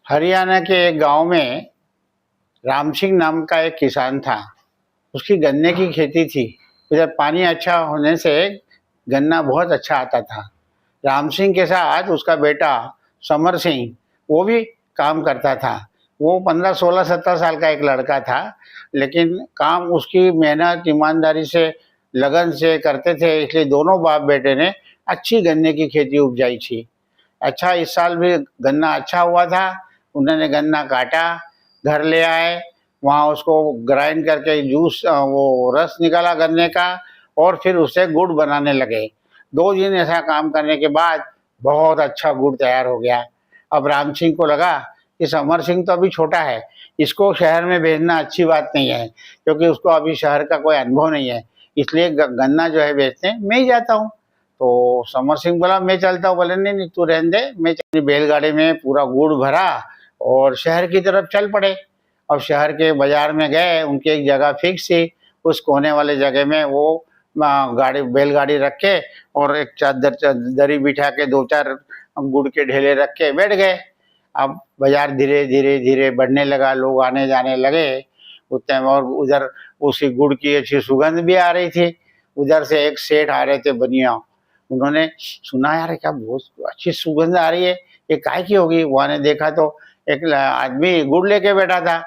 हरियाणा के एक गांव में राम सिंह नाम का एक किसान था। उसकी गन्ने की खेती थी। उधर पानी अच्छा होने से गन्ना बहुत अच्छा आता था। राम सिंह के साथ उसका बेटा समर सिंह वो भी काम करता था। वो 15, 16, 17 साल का एक लड़का था, लेकिन काम उसकी मेहनत ईमानदारी से लगन से करते थे, इसलिए दोनों बाप बेटे ने अच्छी गन्ने की खेती उपजाई थी। अच्छा, इस साल भी गन्ना अच्छा हुआ था। उन्होंने गन्ना काटा, घर ले आए, वहाँ उसको ग्राइंड करके जूस वो रस निकाला गन्ने का, और फिर उससे गुड़ बनाने लगे। 2 दिन ऐसा काम करने के बाद बहुत अच्छा गुड़ तैयार हो गया। अब राम सिंह को लगा कि समर सिंह तो अभी छोटा है, इसको शहर में भेजना अच्छी बात नहीं है, क्योंकि उसको अभी शहर का कोई अनुभव नहीं है। इसलिए गन्ना जो है बेचने मैं ही जाता हूँ। तो समर सिंह बोला मैं चलता हूँ। बोले नहीं नहीं, तू रहने दे, मैं अपनी बैलगाड़ी में पूरा गुड़ भरा और शहर की तरफ चल पड़े। अब शहर के बाजार में गए, उनकी एक जगह फिक्स थी। उस कोने वाले जगह में वो गाड़ी बैलगाड़ी रख के और एक चादर दरी बिठा के 2-4 गुड़ के ढेले रख के बैठ गए। अब बाजार धीरे धीरे धीरे बढ़ने लगा, लोग आने जाने लगे उतने, और उधर उसी गुड़ की अच्छी सुगंध भी आ रही थी। उधर से एक सेठ आ रहे थे बनिया। उन्होंने सुना, यार क्या बहुत अच्छी सुगंध आ रही है, ये काय की होगी। वहां ने देखा तो एक आदमी गुड़ लेके बैठा था।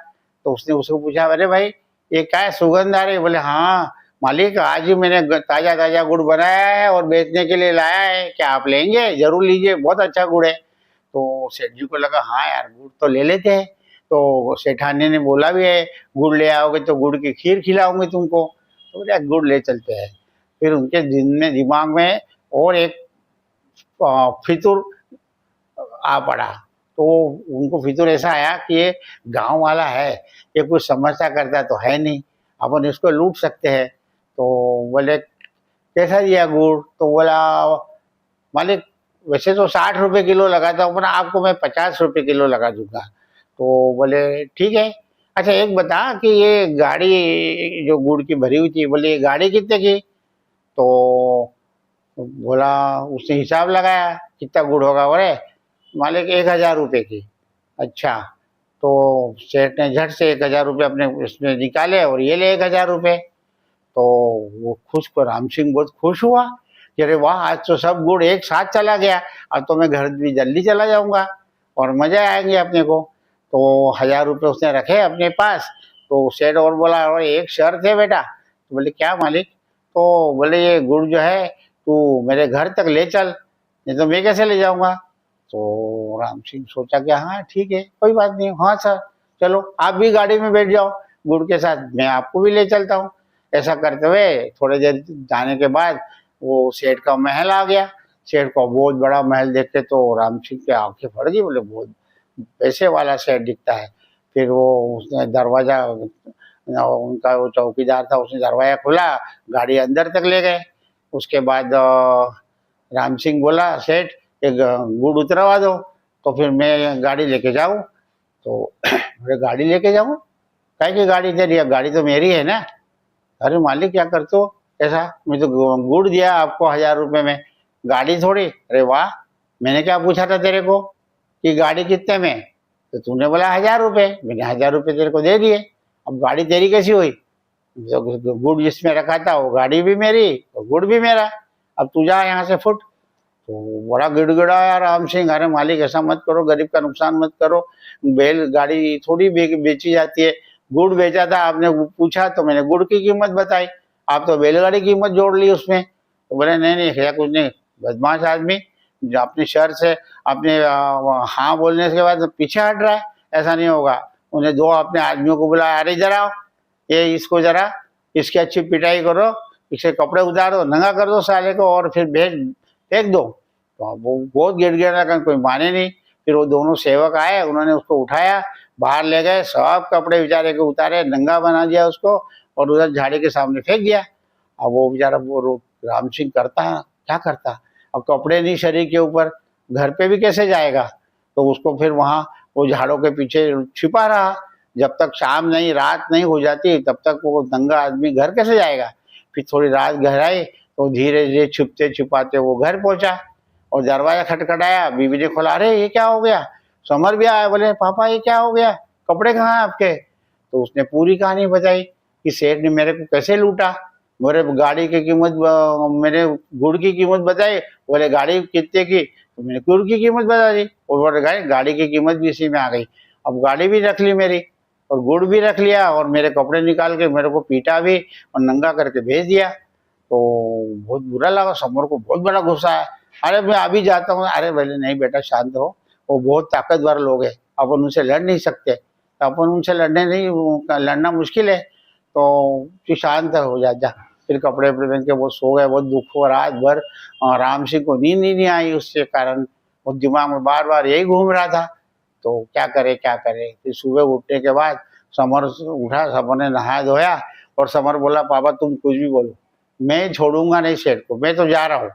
तो उसने उसको पूछा, अरे भाई ये क्या सुगंध आ रही है। बोले हाँ मालिक, आज ही मैंने ताजा ताजा गुड़ बनाया है और बेचने के लिए लाया है, क्या आप लेंगे? जरूर लीजिए, बहुत अच्छा गुड़ है। तो सेठ जी को लगा हाँ यार, गुड़ तो ले लेते हैं। तो सेठानी ने बोला भी है, गुड़ ले आओगे तो गुड़ की खीर खिलाऊंगी तुमको। तो बोले गुड़ ले चलते हैं। फिर उनके दिमाग में और एक फितूर आ पड़ा। तो उनको फितूर ऐसा आया कि ये गांव वाला है, ये कुछ समझता करता तो है नहीं, अपन इसको लूट सकते हैं। तो बोले कैसा दिया गुड़? तो बोला मालिक वैसे तो 60 रुपए किलो लगाता हूँ, पर आपको मैं 50 रुपए किलो लगा दूंगा। तो बोले ठीक है। अच्छा एक बता कि ये गाड़ी जो गुड़ की भरी हुई थी, बोले ये गाड़ी कितने की? तो बोला, उसने हिसाब लगाया कितना गुड़ होगा। बोले मालिक 1000 रुपए की। अच्छा, तो सेठ ने झट से 1000 रुपये अपने उसमें निकाले और ये ले 1000 रुपये। तो वो खुश को राम सिंह बहुत खुश हुआ कि अरे वाह, आज तो सब गुड़ एक साथ चला गया, अब तो मैं घर भी जल्दी चला जाऊंगा और मजा आएंगे अपने को। तो 1000 रुपये उसने रखे अपने पास। तो सेठ और बोला, और एक शर्त है बेटा। तो बोले क्या मालिक? तो बोले ये गुड़ जो है तू मेरे घर तक ले चल, नहीं तो मैं कैसे ले जाऊंगा। तो राम सिंह सोचा कि हाँ ठीक है, कोई बात नहीं, हाँ सर चलो आप भी गाड़ी में बैठ जाओ गुड़ के साथ, मैं आपको भी ले चलता हूँ। ऐसा करते हुए थोड़ी देर जाने के बाद वो सेठ का महल आ गया। सेठ को बहुत बड़ा महल देख के तो राम सिंह की आंखें फट गई। बोले बहुत पैसे वाला सेठ दिखता है। फिर वो उसने दरवाजा, उनका वो चौकीदार था, उसने दरवाजा खोला, गाड़ी अंदर तक ले गए। उसके बाद राम सिंह बोला, सेठ एक गुड़ उतरवा दो तो फिर मैं गाड़ी लेके जाऊं। तो मैं गाड़ी लेके जाऊं? क्या की गाड़ी तेरी? गाड़ी तो मेरी है ना। अरे मालिक क्या करते हो ऐसा, मैं तो गुड़ दिया आपको 1000 रुपये में, गाड़ी थोड़ी। अरे वाह, मैंने क्या पूछा था तेरे को कि गाड़ी कितने में? तो तूने बोला 1000 रुपये, मैंने 1000 रुपये तेरे को दे दिए। अब गाड़ी तेरी कैसी हुई? जो गुड़ जिसमें रखा था वो गाड़ी भी मेरी और गुड़ भी मेरा, अब तू जा यहाँ से फुट। तो बड़ा गिड़गिड़ाया राम सिंह, अरे मालिक ऐसा मत करो, गरीब का नुकसान मत करो, बैल गाड़ी थोड़ी बेची जाती है, गुड़ बेचा था आपने पूछा तो मैंने गुड़ की कीमत बताई, आप तो बैलगाड़ी की कीमत जोड़ ली उसमें। तो बोले नहीं नहीं भैया कुछ नहीं, बदमाश आदमी जो अपने शहर से अपने हाँ बोलने के बाद पीछे हट रहा है, ऐसा नहीं होगा। उन्हें 2 अपने आदमियों को बुलाया, अरे जरा ये इसको जरा इसकी अच्छी पिटाई करो, इसके कपड़े उतारो, नंगा कर दो साले को और फिर भेज फेंक दो। तो वो बहुत गिड़गिड़ा लगा, कोई माने नहीं। फिर वो दोनों सेवक आए, उन्होंने उसको उठाया, बाहर ले गए, सब कपड़े बेचारे के उतारे, नंगा बना दिया उसको और उधर झाड़ी के सामने फेंक दिया। अब वो बेचारा वो राम सिंह करता क्या करता, अब कपड़े नहीं शरीर के ऊपर, घर पे भी कैसे जाएगा। तो उसको फिर वहां वो झाड़ों के पीछे छिपा रहा, जब तक शाम नहीं रात नहीं हो जाती तब तक वो नंगा आदमी घर कैसे जाएगा। फिर थोड़ी रात गहराई तो धीरे धीरे छुपते छुपाते वो घर पहुंचा और दरवाजा खटखटाया, बीवी ने खोला, अरे ये क्या हो गया? समर भी आया, बोले पापा ये क्या हो गया, कपड़े कहाँ हैं आपके? तो उसने पूरी कहानी बताई कि सेठ ने मेरे को कैसे लूटा, मेरे गाड़ी की कीमत, मेरे गुड़ की कीमत बताई, बोले गाड़ी कितने की, तो मैंने गुड़ की कीमत बता दी, और बोले गाड़ी की कीमत भी इसी में आ गई। अब गाड़ी भी रख ली मेरी, और गुड़ भी रख लिया, और मेरे कपड़े निकाल के मेरे को पीटा भी और नंगा करके भेज दिया। तो बहुत बुरा लगा, समर को बहुत बड़ा गुस्सा है। अरे मैं अभी जाता हूँ। अरे बोले नहीं बेटा शांत हो, वो बहुत ताकतवर लोग हैं, अपन उनसे लड़ नहीं सकते, तो अपन उनसे लड़ना मुश्किल है, तो तू शांत हो जा। फिर कपड़े पहन के वो सो गए। बहुत दुख हुआ रात भर, और राम सिंह को नींद ही नहीं आई उसके कारण, वो दिमाग में बार बार यही घूम रहा था, तो क्या करे क्या करे। फिर सुबह उठने के बाद समर उठा, समर ने नहाया धोया, और समर बोला पापा तुम कुछ भी बोलो, मैं छोड़ूंगा नहीं सेठ को, मैं तो जा रहा हूँ।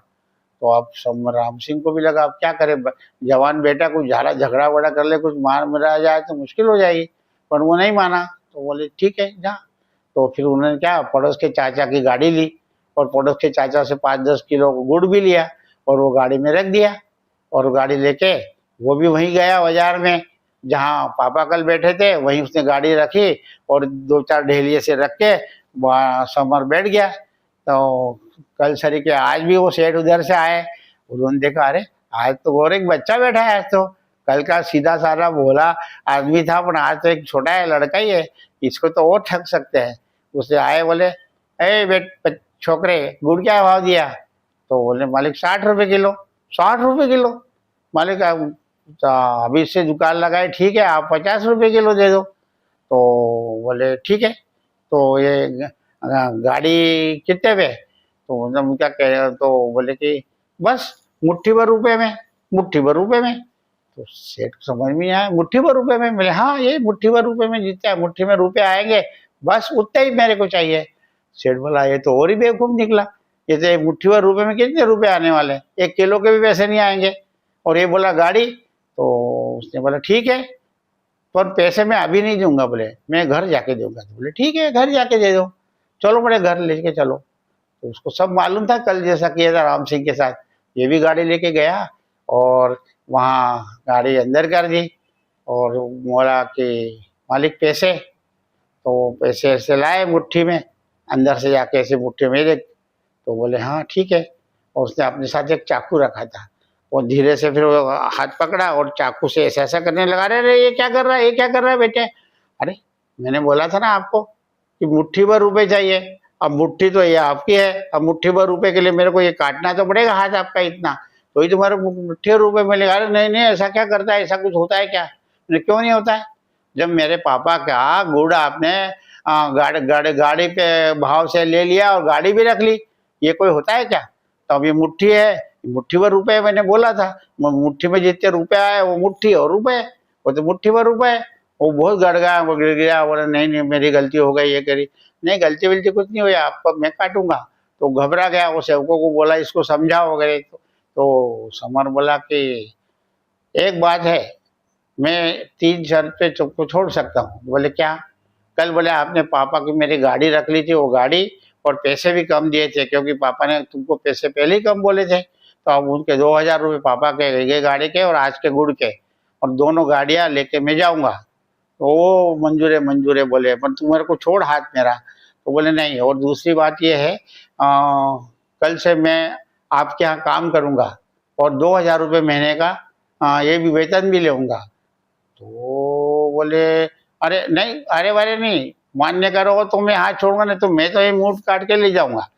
तो अब राम सिंह को भी लगा अब क्या करे, जवान बेटा कुछ झगड़ा वगड़ा कर ले, कुछ मार मरा जाए तो मुश्किल हो जाएगी, पर वो नहीं माना। तो बोले ठीक है जा। तो फिर उन्होंने क्या, पड़ोस के चाचा की गाड़ी ली, और पड़ोस के चाचा से 5-10 किलो गुड़ भी लिया, और वो गाड़ी में रख दिया, और गाड़ी लेके वो भी वहीं गया बाजार में जहाँ पापा कल बैठे थे, वहीं उसने गाड़ी रखी, और 2-4 ढेलिए से रख के वहाँ समर बैठ गया। तो कल सरी के आज भी वो सेठ उधर से आए, उन्होंने देखा अरे आज तो और एक बच्चा बैठा है, आज तो कल का सीधा साधा भोला आदमी था, पर आज तो एक छोटा है लड़का ही है, इसको तो और ठग सकते हैं। उससे आए, बोले ए छोकरे गुड़ क्या भाव दिया? तो बोले मालिक 60 रुपये किलो। 60 रुपये किलो? मालिक अभी से दुकान लगाए, ठीक है आप 50 रुपये किलो दे दो। तो बोले ठीक है, तो ये गाड़ी कितने पे? तो मतलब क्या कह रहे हो? तो बोले कि बस मुट्ठी भर रुपए में। मुट्ठी भर रुपए में? तो सेठ को समझ में नहीं आया, मुट्ठी भर रुपए में? बोले हाँ ये मुट्ठी भर रुपए में जीतता है, मुट्ठी में रुपए आएंगे, बस उतने ही मेरे को चाहिए। सेठ बोला ये तो और ही बेवकूफ निकला, ये तो मुट्ठी भर रुपए में कितने रुपए आने वाले, 1 किलो के भी पैसे नहीं आएंगे। और ये बोला गाड़ी, तो उसने बोला ठीक है, पर पैसे मैं अभी नहीं दूंगा, बोले मैं घर जाके दूंगा। तो बोले ठीक है घर जाके दे दो, चलो बड़े घर लेके चलो। तो उसको सब मालूम था, कल जैसा किया था राम सिंह के साथ, ये भी गाड़ी लेके गया, और वहाँ गाड़ी अंदर कर दी, और बोला कि मालिक पैसे? तो पैसे ऐसे लाए मुट्ठी में, अंदर से जाके ऐसे मुट्ठी में देख, तो बोले हाँ ठीक है। और उसने अपने साथ एक चाकू रखा था, वो धीरे से फिर वो हाथ पकड़ा और चाकू से ऐसा ऐसा करने लगा। अरे ये क्या कर रहा है, ये क्या कर रहा है बेटे? अरे मैंने बोला था ना आपको कि मुट्ठी भर रुपए चाहिए, अब मुट्ठी तो ये आपकी है, अब मुट्ठी भर रुपए के लिए मेरे को ये काटना तो पड़ेगा हाथ आपका इतना, तो ही तुम्हारे मुट्ठी भर रुपए मिलेगा। अरे नहीं नहीं ऐसा क्या करता है, ऐसा कुछ होता है क्या? क्यों नहीं होता है? जब मेरे पापा का गुड़ आपने गाड़ी पे भाव से ले लिया और गाड़ी भी रख ली, ये कोई होता है क्या? तो अब ये मुट्ठी है, मुट्ठी भर रुपए मैंने बोला था, मुट्ठी में जितने रुपए आए वो मुट्ठी और रुपए, वो तो मुट्ठी भर रुपए। वो बहुत गड़गड़ा, वो गिर गया, बोला नहीं नहीं मेरी गलती हो गई, ये करी। नहीं गलती वलती कुछ नहीं हुई, आपको मैं काटूंगा। तो घबरा गया, वो सेवकों को बोला इसको समझाओ वगैरह। तो समर बोला कि एक बात है, मैं 3 शर्त पे को छोड़ सकता हूँ। बोले क्या? कल बोले आपने पापा की मेरी गाड़ी रख ली थी, वो गाड़ी और पैसे भी कम दिए थे, क्योंकि पापा ने तुमको पैसे पहले ही कम बोले थे, तो अब उनके 2000 रुपये पापा के ये गाड़ी के और आज के गुड़ के, और दोनों गाड़ियां लेके मैं जाऊंगा। तो वो मंजूर है बोले, पर तू मेरे को छोड़ हाथ मेरा। तो बोले नहीं, और दूसरी बात ये है, कल से मैं आपके यहाँ काम करूंगा, और 2000 रुपये महीने का ये भी वेतन भी लूंगा। तो बोले अरे नहीं, अरे वारे नहीं, मान्य करो तो मैं हाथ छोड़ूंगा, नहीं तो मैं तो ये मूठ काट के ले जाऊंगा।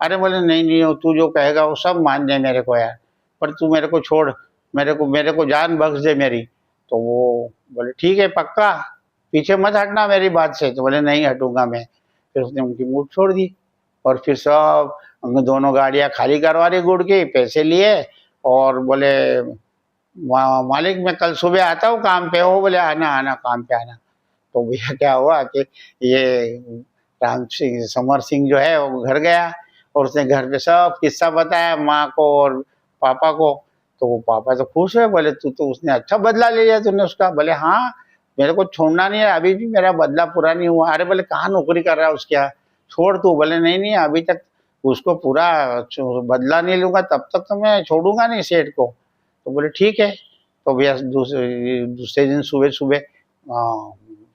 अरे बोले नहीं नहीं, तू जो कहेगा वो सब मान्य है मेरे को यार, पर तू मेरे को छोड़, मेरे को जान बख्श दे मेरी। तो वो बोले ठीक है पक्का, पीछे मत हटना मेरी बात से। तो बोले नहीं हटूंगा मैं। फिर उसने उनकी मूठ छोड़ दी, और फिर सब दोनों गाड़ियां खाली करवा दी गुड़ की, पैसे लिए, और बोले मालिक मैं कल सुबह आता हूँ काम पे। हो बोले आना आना, काम पे आना। तो भैया क्या हुआ कि ये राम सिंह, समर सिंह जो है वो घर गया, और उसने घर पे सब किस्सा बताया माँ को और पापा को। तो वो पापा तो खुश हुए, बोले तू तो उसने अच्छा बदला ले लिया तूने उसका। बोले हाँ मेरे को छोड़ना नहीं है, अभी भी मेरा बदला पूरा नहीं हुआ। अरे बोले कहाँ नौकरी कर रहा है उसके यहाँ, छोड़ तू। बोले नहीं नहीं अभी तक उसको पूरा बदला नहीं लूंगा तब तक तो मैं छोड़ूंगा नहीं सेठ को। तो बोले ठीक है। तो भैया दूसरे दिन सुबह सुबह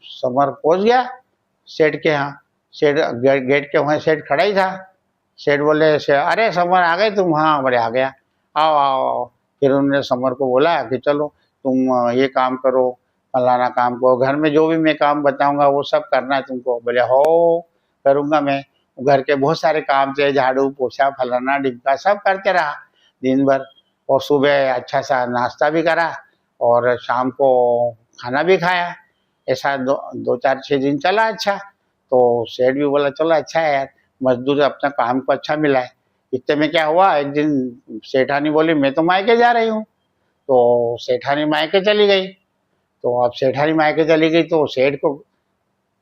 समर पहुंच गया सेठ के यहाँ। सेठ गेट के वहाँ सेठ खड़ा ही था। सेठ बोले अरे समर आ गए तुम? हाँ बोले आ गया। आओ आओ आओ। फिर उन्होंने समर को बोला कि चलो तुम ये काम करो, फलाना काम करो, घर में जो भी मैं काम बताऊंगा वो सब करना है तुमको। बोले हो करूंगा मैं। घर के बहुत सारे काम थे, झाड़ू पोछा फलाना डिब्बा सब करते रहा दिन भर। और सुबह अच्छा सा नाश्ता भी करा और शाम को खाना भी खाया। ऐसा दो चार 6 दिन चला अच्छा। तो सेठ भी बोला चलो अच्छा है यार, मजदूर अपना काम को अच्छा मिला है। इतने में क्या हुआ, एक दिन सेठानी बोली मैं तो मायके जा रही हूँ। तो सेठानी मायके चली गई। तो अब सेठानी मायके चली गई तो सेठ को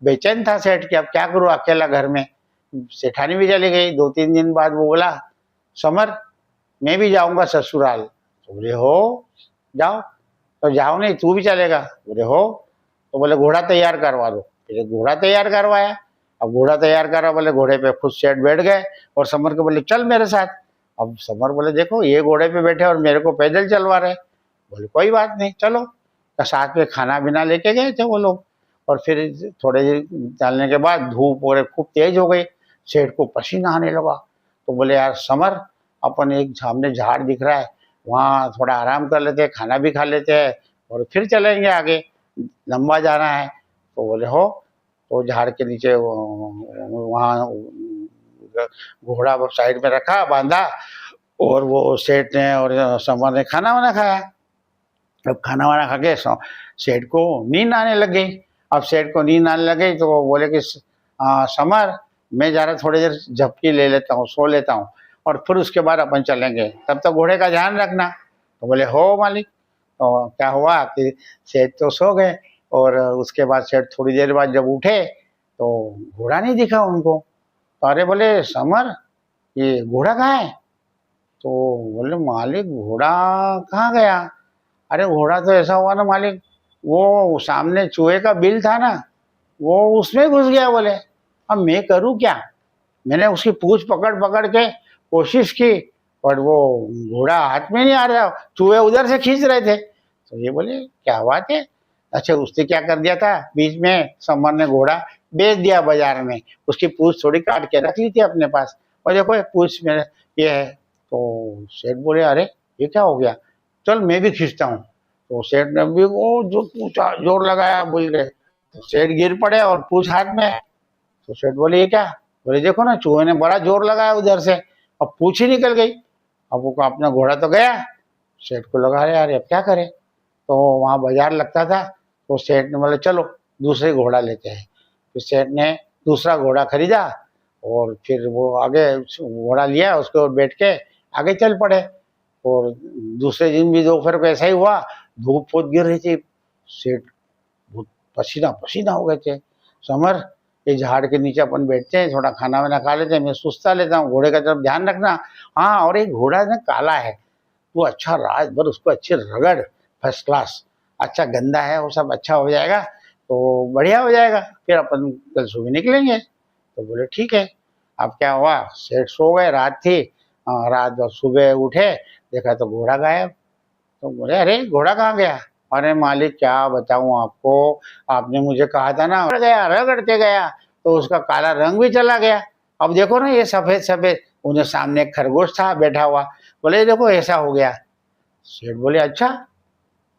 बेचैन था सेठ कि अब क्या करूँ अकेला घर में। सेठानी भी चली गई। 2-3 दिन बाद वो बोला समर मैं भी जाऊंगा ससुराल। तो बोले हो जाओ। तो जाओ नहीं तू भी चलेगा? बोले हो। तो बोले घोड़ा तैयार करवा दो। फिर घोड़ा तैयार करवाया। अब घोड़ा तैयार करा, बोले घोड़े पे खुद सेठ बैठ गए और समर को बोले चल मेरे साथ। अब समर बोले देखो ये घोड़े पे बैठे और मेरे को पैदल चलवा रहे। बोले कोई बात नहीं चलो। तो साथ में खाना बिना लेके गए थे वो लोग। और फिर थोड़े चलने के बाद धूप और खूब तेज हो गई, सेठ को पसीना आने लगा। तो बोले यार समर अपन एक सामने झाड़ दिख रहा है वहाँ थोड़ा आराम कर लेते हैं, खाना भी खा लेते हैं और फिर चलेंगे आगे, लंबा जाना है। तो बोले हो। तो झाड़ के नीचे वहाँ घोड़ा साइड में रखा बांधा और वो सेठ ने और समर ने खाना वाना खाया। अब खाना वाना खा के सेठ को नींद आने लग गई। अब सेठ को नींद आने लग गई तो वो बोले कि समर मैं जा रहा थोड़ी देर झपकी ले लेता हूँ, सो लेता हूँ और फिर उसके बाद अपन चलेंगे, तब तक घोड़े का ध्यान रखना। तो बोले हो मालिक। तो क्या हुआ कि सेठ तो सो गए और उसके बाद सेठ थोड़ी देर बाद जब उठे तो घोड़ा नहीं दिखा उनको। तो अरे बोले समर ये घोड़ा कहाँ है? तो बोले मालिक घोड़ा कहाँ गया? अरे घोड़ा तो ऐसा हुआ ना मालिक, वो सामने चूहे का बिल था ना वो उसमें घुस गया। बोले अब मैं करूँ क्या? मैंने उसकी पूंछ पकड़ पकड़ के कोशिश की पर वो घोड़ा हाथ में नहीं आ रहा, चूहे उधर से खींच रहे थे। तो ये बोले क्या बात है? अच्छा उसने क्या कर दिया था, बीच में समर ने घोड़ा बेच दिया बाजार में, उसकी पूंछ थोड़ी काट के रख ली थी अपने पास और देखो ये पूंछ में ये है। तो सेठ बोले अरे ये क्या हो गया, चल मैं भी खींचता हूँ। तो सेठ ने भी वो जो पूछा जोर लगाया बोल रहे, तो सेठ गिर पड़े और पूछ हाथ में। तो सेठ बोले ये क्या? बोले देखो ना चूहे ने बड़ा जोर लगाया उधर से, अब पूछ ही निकल गई। अब वो अपना घोड़ा तो गया। सेठ को लगा रहे यार अब क्या करे। तो वहाँ बाजार लगता था तो सेठ ने बोले चलो दूसरे घोड़ा लेते हैं। फिर सेठ ने दूसरा घोड़ा खरीदा और फिर वो आगे घोड़ा लिया, उसके ऊपर बैठ के आगे चल पड़े। और दूसरे दिन भी दोपहर को ऐसा ही हुआ, धूप बहुत गिर रही थी, सेठ बहुत पसीना पसीना हो गए थे। समर ये झाड़ के नीचे अपन बैठते हैं, थोड़ा खाना वाना खा लेते हैं, मैं सुस्ता लेता हूँ, घोड़े का तरफ ध्यान रखना। हाँ और एक घोड़ा ना काला है, वो अच्छा रात भर उसको अच्छे रगड़ फर्स्ट क्लास, अच्छा गंदा है वो सब अच्छा हो जाएगा तो बढ़िया हो जाएगा, फिर अपन कल सुबह निकलेंगे। तो बोले ठीक है। अब क्या हुआ, सेठ सो गए, रात थी, रात भर सुबह उठे देखा तो घोड़ा गायब। तो बोले अरे घोड़ा कहाँ गया? अरे मालिक क्या बताऊं आपको, आपने मुझे कहा था ना रगड़ के गया तो उसका काला रंग भी चला गया। अब देखो ना ये सफेद सफेद, उन्हें सामने एक खरगोश था बैठा हुआ, बोले देखो ऐसा हो गया। सेठ बोले अच्छा,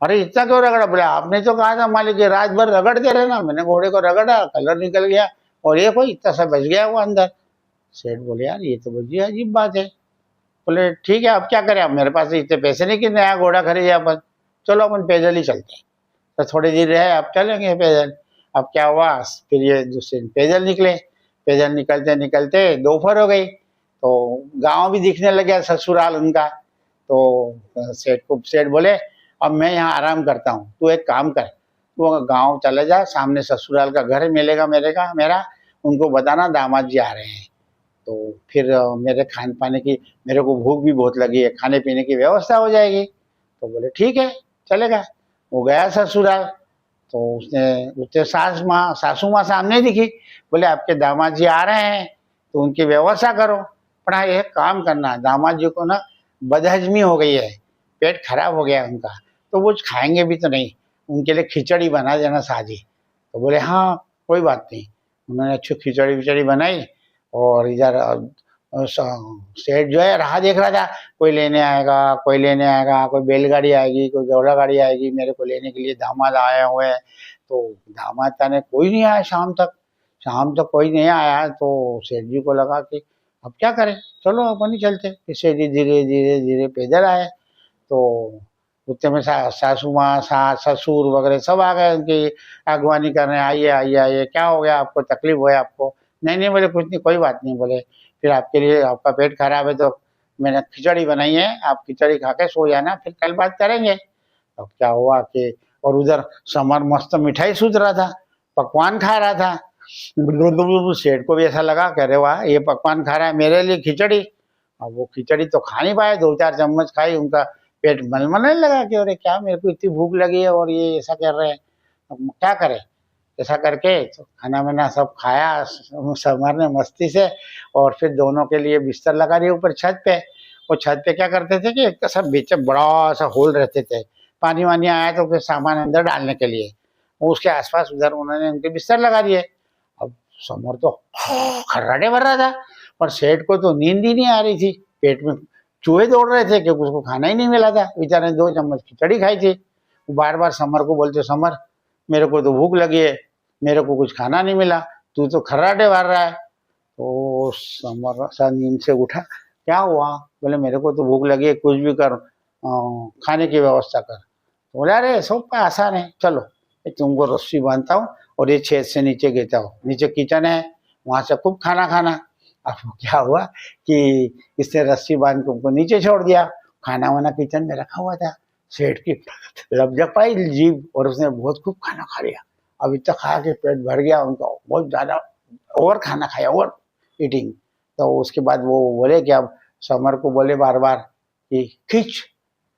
अरे इतना क्यों रगड़ा? बोले आपने तो कहा था मालिक ये रात भर रगड़ते रहना, मैंने घोड़े को रगड़ा, कलर निकल गया और ये कोई इतना सा बच गया वो अंदर। सेठ बोले यार ये तो बड़ी अजीब बात है। बोले ठीक है अब क्या करें, अब मेरे पास इतने पैसे नहीं कि नया घोड़ा खरीदे अपन, चलो अपन पैदल ही चलते हैं। तो थोड़ी देर रहे अब चलेंगे पैदल। अब क्या हुआ, फिर ये दूसरे दिन पैदल निकले। पैदल निकलते निकलते दोपहर हो गई तो गांव भी दिखने लग गया ससुराल उनका। तो सेठ बोले अब मैं यहाँ आराम करता हूँ, तू एक काम कर, तू गाँव चले जा, सामने ससुराल का घर मिलेगा मेरा, उनको बताना दामाद जी आ रहे हैं। तो फिर मेरे खान पाने की, मेरे को भूख भी बहुत लगी है, खाने पीने की व्यवस्था हो जाएगी। तो बोले ठीक है चलेगा। वो गया ससुराल तो उसने सासू माँ सामने दिखी, बोले आपके दामाद जी आ रहे हैं तो उनकी व्यवस्था करो। पर हाँ एक काम करना, दामाद जी को ना बदहजमी हो गई है, पेट खराब हो गया उनका, तो वो खाएंगे भी तो नहीं, उनके लिए खिचड़ी बना देना साजी। तो बोले हाँ कोई बात नहीं। उन्होंने अच्छी खिचड़ी विचड़ी बनाई और इधर सेठ जो है राह देख रहा था, कोई लेने आएगा कोई लेने आएगा, कोई बैलगाड़ी आएगी कोई घोड़ा गाड़ी आएगी मेरे को लेने के लिए, दामाद आए हुए हैं। तो दामाद का ने कोई नहीं आया शाम तक कोई नहीं आया। तो सेठ जी को लगा कि अब क्या करें, चलो अपन ही चलते। फिर सेठ जी धीरे धीरे धीरे पैदल आए। तो उतने में सासू माँ सास ससुर वगैरह सब आ गए, उनकी अगवानी करने, आइए आइए आइए, क्या हो गया आपको, तकलीफ हुआ है आपको? नहीं नहीं बोले कुछ नहीं, कोई बात नहीं। बोले फिर आपके लिए, आपका पेट खराब है तो मैंने खिचड़ी बनाई है, आप खिचड़ी खा के सो जाना, फिर कल बात करेंगे। अब क्या हुआ कि, और उधर समर मस्त मिठाई सूझ रहा था, पकवान खा रहा था। सेठ को भी ऐसा लगा, कह रहे वाह ये पकवान खा रहा है मेरे लिए खिचड़ी। अब वो खिचड़ी तो खा नहीं पाए, 2-4 चम्मच खाई, उनका पेट मलमलने लगा कि अरे क्या मेरे को इतनी भूख लगी है और ये ऐसा कर रहे हैं, अब क्या करें। ऐसा करके तो खाना वाना सब खाया समर ने मस्ती से, और फिर दोनों के लिए बिस्तर लगा दिए ऊपर छत पे। वो छत पे क्या करते थे कि एक तो सब बीच में बड़ा सा होल रहते थे, पानी वानी आया तो फिर सामान अंदर डालने के लिए, वो उसके आसपास उधर उन्होंने उनके बिस्तर लगा दिए। अब समर तो खर्राटे भर रहा था, पर सेठ को तो नींद ही नहीं आ रही थी, पेट में चूहे दौड़ रहे थे क्योंकि उसको खाना ही नहीं मिला था, बेचारे ने 2 चम्मच खिचड़ी खाई थी। वो बार बार समर को बोलते, समर मेरे को तो भूख लगी है, मेरे को कुछ खाना नहीं मिला, तू तो खर्राटे भर रहा है। तो समर सा नींद से उठा, क्या हुआ? बोले मेरे को तो भूख लगी है, कुछ भी कर, खाने की व्यवस्था कर। तो बोले अरे सब का आसान है, चलो तुमको रस्सी बांधता हूँ और ये छेद से नीचे गिरता हूँ, नीचे किचन है, वहां से खूब खाना खाना। अब क्या हुआ कि इसने रस्सी बांध के उनको नीचे छोड़ दिया, खाना वाना किचन में रखा हुआ था। सेठ की लपझक पाई जीभ और उसने बहुत खूब खाना खा लिया। अब इतना खा के पेट भर गया उनका, बहुत ज्यादा ओवर खाना खाया, ओवर ईटिंग। तो उसके बाद वो बोले कि अब समर को बोले बार बार कि खींच,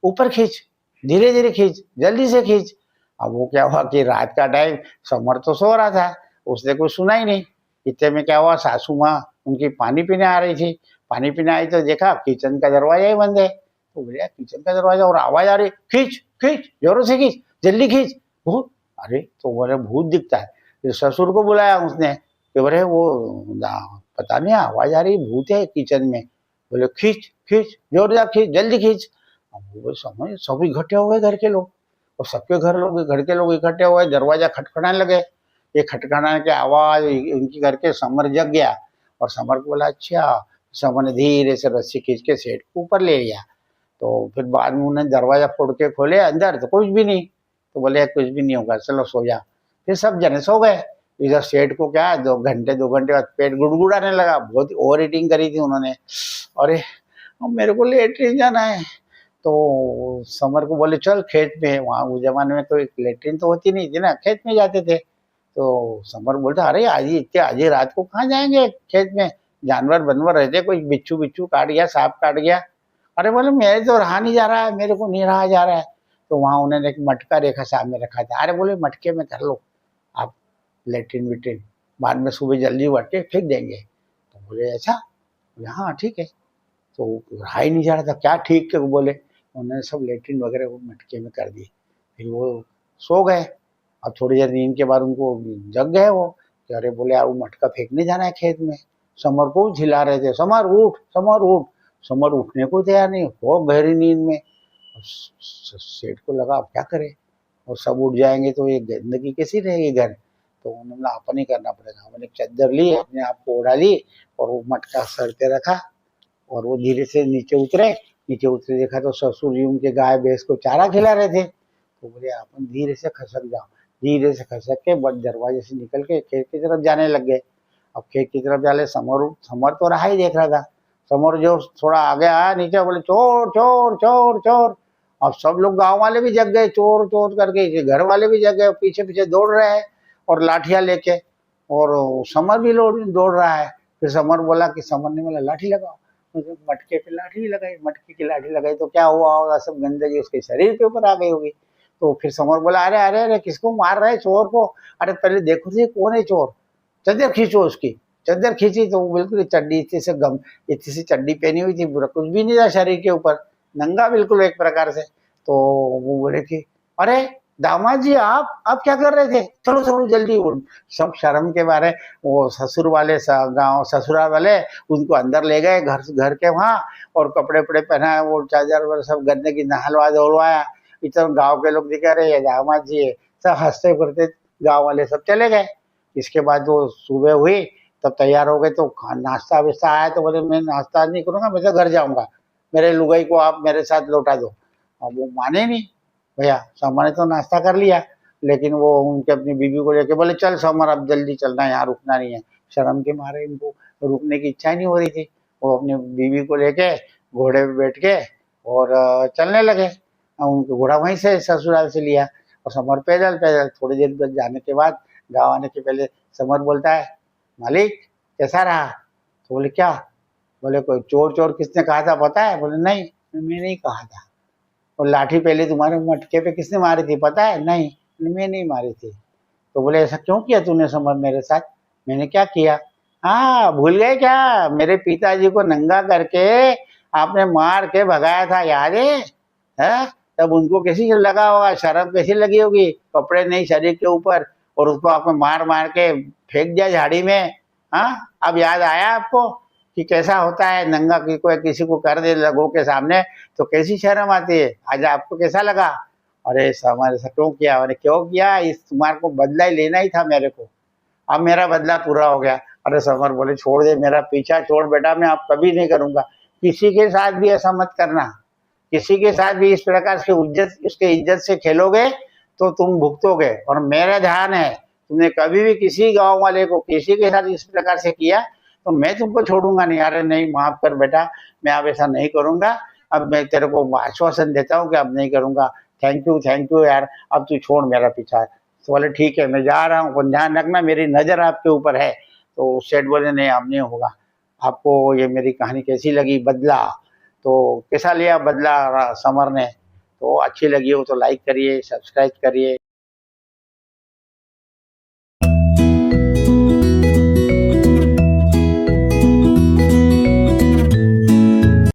ऊपर खींच, धीरे धीरे खींच, जल्दी से खींच। अब वो क्या हुआ कि रात का टाइम, समर तो सो रहा था, उसने कुछ सुना ही नहीं। इतने में क्या हुआ, सासू माँ उनकी पानी पीने आ रही थी, पानी पीने आई तो देखा किचन का दरवाजा ही बंद है। तो बोले किचन का दरवाजा और आवाज आ रही, खींच खींच जोरों से खींच, जल्दी खींच, भूत। अरे तो बोले भूत दिखता है। फिर ससुर को बुलाया उसने कि बोले वो पता नहीं आवाज आ रही, भूत है किचन में। बोले खींच खींच, जोरदार खींच, जल्दी खींच। अब वो समझ सब इकट्ठे हो गए घर के लोग, और सबके घर के लोग इकट्ठे हुए, दरवाजा खटखटाने लगे। ये खटखटाने की आवाज इनकी करके समर जग गया, और समर को बोला अच्छा। समर ने धीरे से रस्सी खींच के सेठ को ऊपर ले लिया। तो फिर बाद में उन्हें दरवाजा फोड़ के खोले, अंदर तो कुछ भी नहीं। तो बोले कुछ भी नहीं होगा, चलो सो जा। फिर सब जने सो गए। इधर सेठ को क्या 2 घंटे बाद पेट गुड़गुड़ाने लगा, बहुत ओवर ईटिंग करी थी उन्होंने। अरे अब मेरे को लेटरिन जाना है। तो समर को बोले चल खेत में, वहाँ उस जमाने में कोई लेटरिन तो होती नहीं थी ना, खेत में जाते थे। तो समर बोलता अरे आज ही रात को कहाँ जाएंगे खेत में, जानवर बनवर रहते, कोई बिच्छू बिच्छू काट गया, सांप काट गया। अरे बोले मेरे तो रहा नहीं जा रहा है, मेरे को नहीं रहा जा रहा है। तो वहाँ उन्होंने एक मटका देखा सामने रखा था, अरे बोले मटके में कर लो आप लेटरिन वेटरिन, बाद में सुबह जल्दी उठ के फेंक देंगे। तो बोले अच्छा, बोले हाँ ठीक है। तो रहा ही नहीं जा रहा था, क्या ठीक है बोले। उन्होंने सब लेटरिन वगैरह वो मटके में कर दिए। फिर वो सो गए। अब थोड़ी देर नींद के बाद उनको जग गए वो कि अरे बोले यार वो मटका फेंकने जाना है खेत में। समर को झिला रहे थे, समर उठ समर उठ। समर उठने को तैयार नहीं, हो गहरी नींद में। सेठ को लगा अब क्या करे, और सब उठ जाएंगे तो ये गंदगी कैसी रहेगी घर। तो उन्होंने अपन ही करना पड़ेगा। उन्होंने चादर ली, अपने आप को ओढ़ा ली और वो मटका सर पे रखा, और वो धीरे से नीचे उतरे। नीचे उतरे देखा तो ससुर जी उनके गाय भैंस को चारा खिला रहे थे। तो बोले अपन धीरे से खसक जाओ। धीरे से खसक के बट दरवाजे से निकल के खेत की तरफ जाने लग गए। अब खेत की तरफ जाले, समर तो रहा ही देख रहा था। समर जो थोड़ा आगे आया नीचे, बोले चोर चोर चोर चोर। अब सब लोग गांव वाले भी जग गए, चोर चोर करके, घर वाले भी जग गए, पीछे पीछे दौड़ रहे हैं और लाठियां लेके, और समर भी दौड़ रहा है। फिर समर बोला कि समर ने बोला लाठी लगाओ। तो मटके पे लाठी लगाई, मटके की लाठी लगाई तो क्या हुआ होगा, सब गंदगी उसके शरीर के ऊपर आ गई होगी। तो फिर समर बोला अरे अरे अरे किसको मार रहे, चोर को? अरे पहले देखो थे कौन है चोर, चद्दर खींचो उसकी। चद्दर खींची तो वो बिल्कुल चड्डी इतनी सी चड्डी पहनी हुई थी, पूरा कुछ भी नहीं था शरीर के ऊपर, नंगा बिल्कुल एक प्रकार से। तो वो बोले कि अरे दामाद जी, आप क्या कर रहे थे, चलो चलो जल्दी उठ। सब शर्म के मारे वो ससुर वाले गांव ससुराल वाले उनको अंदर ले गए घर घर के वहाँ, और कपड़े वपड़े पहनाए, वो चादर वादर सब गन्ने की नहलवा धुलवाया। इतना गांव के लोग दिखा रहे ये दामाद जी है, सब हंसते फिरते गांव वाले सब चले गए। इसके बाद वो सुबह हुई, तब तैयार हो गए, तो नाश्ता वास्ता आया, तो बोले मैं नाश्ता नहीं करूंगा, मैं तो घर जाऊंगा, मेरे लुगाई को आप मेरे साथ लौटा दो। अब वो माने नहीं, भैया समर ने तो नाश्ता कर लिया, लेकिन वो उनके अपनी बीवी को लेके बोले चल समर अब जल्दी चलना है, यहाँ रुकना नहीं है। शर्म के मारे इनको रुकने की इच्छा नहीं हो रही थी। वो अपनी बीवी को लेके घोड़े पे बैठ के और चलने लगे। उनको घोड़ा वहीं से ससुराल से लिया, और समर पैदल पैदल थोड़ी देर तक जाने के बाद, गाँव आने के पहले समर बोलता है, मालिक कैसा रहा? तो बोले क्या? बोले कोई चोर चोर किसने कहा था पता है? बोले नहीं, मैं नहीं कहा था। और लाठी पहले तुम्हारे मटके पे किसने मारी थी पता है? नहीं, मैं नहीं मारी थी। तो बोले ऐसा क्यों किया तूने समर मेरे साथ? मैंने क्या किया? हाँ भूल गए क्या, मेरे पिताजी को नंगा करके आपने मार के भगाया था, याद है? तब उनको कैसी लगा होगा, शर्म कैसी लगी होगी, कपड़े नहीं शरीर के ऊपर, और उसको आपने मार मार के फेंक दिया झाड़ी में। हाँ, अब याद आया आपको कि कैसा होता है नंगा कि कोई किसी को कर दे लोगों के सामने, तो कैसी शर्म आती है। आज आपको कैसा लगा? अरे समर ऐसा क्यों किया? मैंने क्यों किया, इस तुम्हारे को बदला ही लेना ही था मेरे को, अब मेरा बदला पूरा हो गया। अरे समर बोले छोड़ दे, मेरा पीछा छोड़ बेटा, मैं अब कभी नहीं करूंगा, किसी के साथ भी ऐसा मत करना, किसी के साथ भी इस प्रकार से उसके इज्जत से खेलोगे तो तुम भुगतोगे। और मेरा ध्यान है, तुमने कभी भी किसी गांव वाले को किसी के साथ इस प्रकार से किया तो मैं तुमको छोड़ूंगा नहीं। अरे नहीं, माफ कर बेटा, मैं अब ऐसा नहीं करूंगा, अब मैं तेरे को आश्वासन देता हूँ कि अब नहीं करूंगा, थैंक यू यार, अब तू छोड़ मेरा पीछा। तो बोले ठीक है मैं जा रहा हूँ, ध्यान रखना मेरी नज़र आपके ऊपर है। तो सेठ बोले नहीं अब नहीं होगा। आपको ये मेरी कहानी कैसी लगी, बदला तो कैसा लिया बदला समर ने? तो अच्छी लगी हो तो लाइक करिए, सब्सक्राइब करिए।